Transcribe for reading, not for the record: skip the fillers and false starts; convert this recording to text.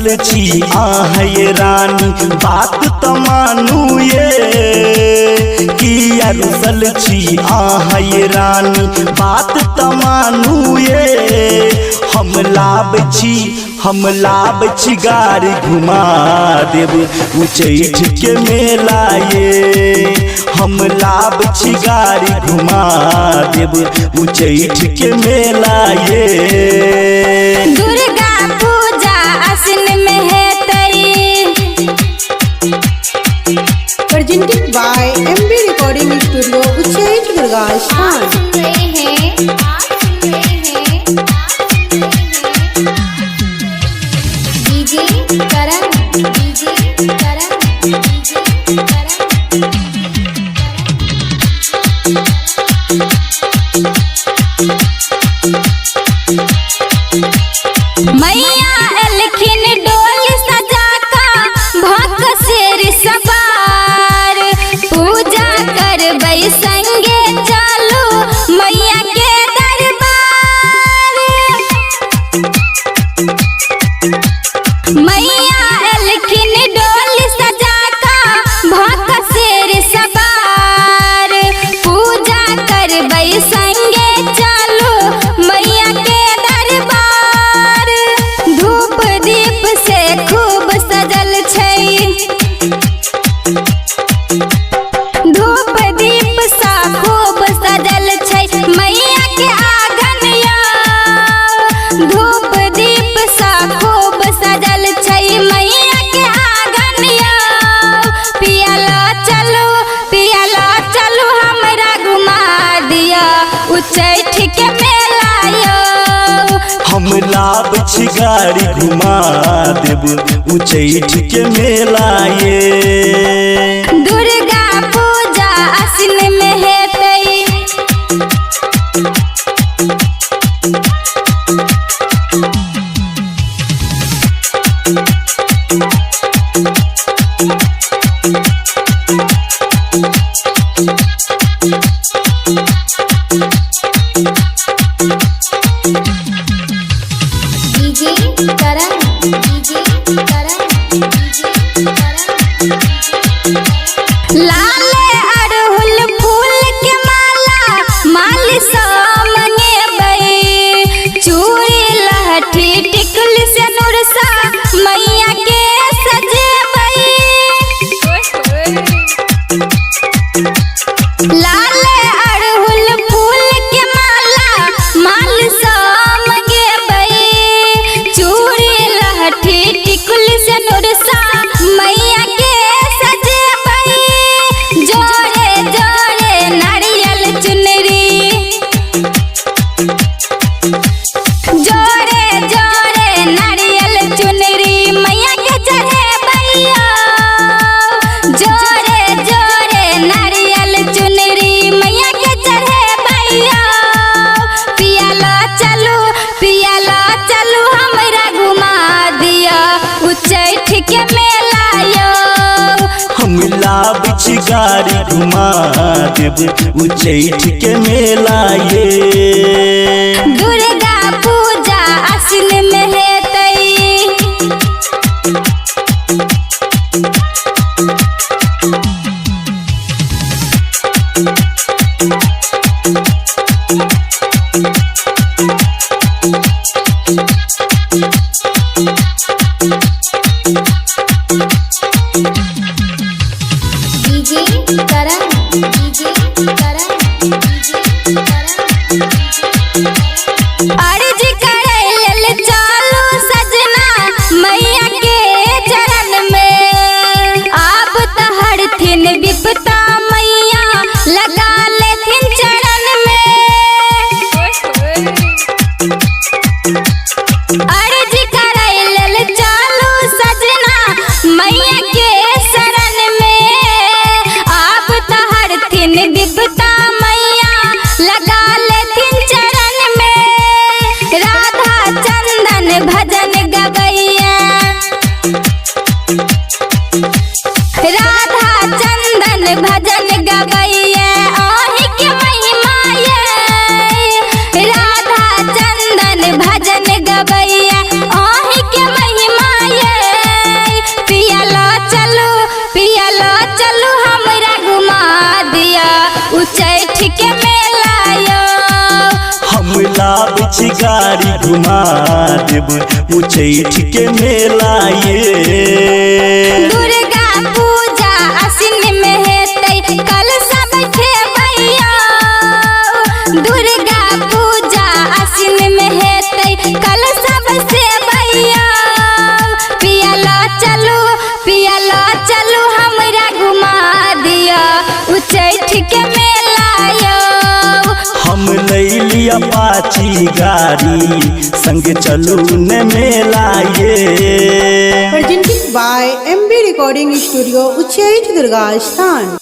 रुसल छी आहे रानी बात त मानू ये किया रुसल छी आहे रानी बात त मानू ये हम लाभ छी गाड़ी घुमा देव उचैठ के मेला ये हम लाभ छी गाड़ी घुमा देव उचैठ के मेला ये दुर्गा पूजा आसिन में है तई presented by MB recording studio Uchchaith Durga Sthan. मैया एलखिन डोल सजा का भक्त शेर सवार पूजा करबै संगे चलू मैया के दरबार। मैया एलखिन डोल सजा का भक्त शेर सवार पूजा करबै संगे चलू मैया के दरबार। धूप दीप से खूब सजल छै धूप दीप सा खूब सजल छै मैया के आंगन यौ धूप दीप सा खूब सजल छै मैया के आंगन यौ पियाला चलू हमरा घुमा दिया उचैठ के मेला यौ हम लाभ छी गाड़ी घुमा देव उचैठ के मेला ये दुर्गा पूजा आसिन में है तई लाले अड़हुल फूल के माला माल मंगेबै चूड़ी लहठी टिकुली से नुरसा मैया के सजेबै। लाले अड़हुल फूल के माला माल मंगेबै चूड़ी लहठी टिकुली से नुरसा मैया के सजेबै। जोड़े जोड़े नारियल चुनरी जोड़े जोड़े नारियल चुनरी मैया के चढ़ेबै जोड़े जोड़े नारियल चुनरी मैया के चढ़ेबै। पियाला चलू हमरा घुमा दिया उचैठ के मेला यौ हम लाभ छी गाड़ी घुमा देव उचैठ के मेला ये दुर्गा पूजा आसिन में है तई उचैठ के मेला यो हम लाभ छी गाड़ी घुमा देब उचैठ के मेला ये दुर्गा पूजा आसिन में हेतै कल सब खेबैया दुर्गा पूजा आसिन में हेतै कल सब सेबैया पियला चलू हमरा घुमा दिया उचैठ के मेला यो हम लैली अपाची गाड़ी संग चलू न मेला ये presented by MB Recording Studio, Uchchaith Durga स्थान।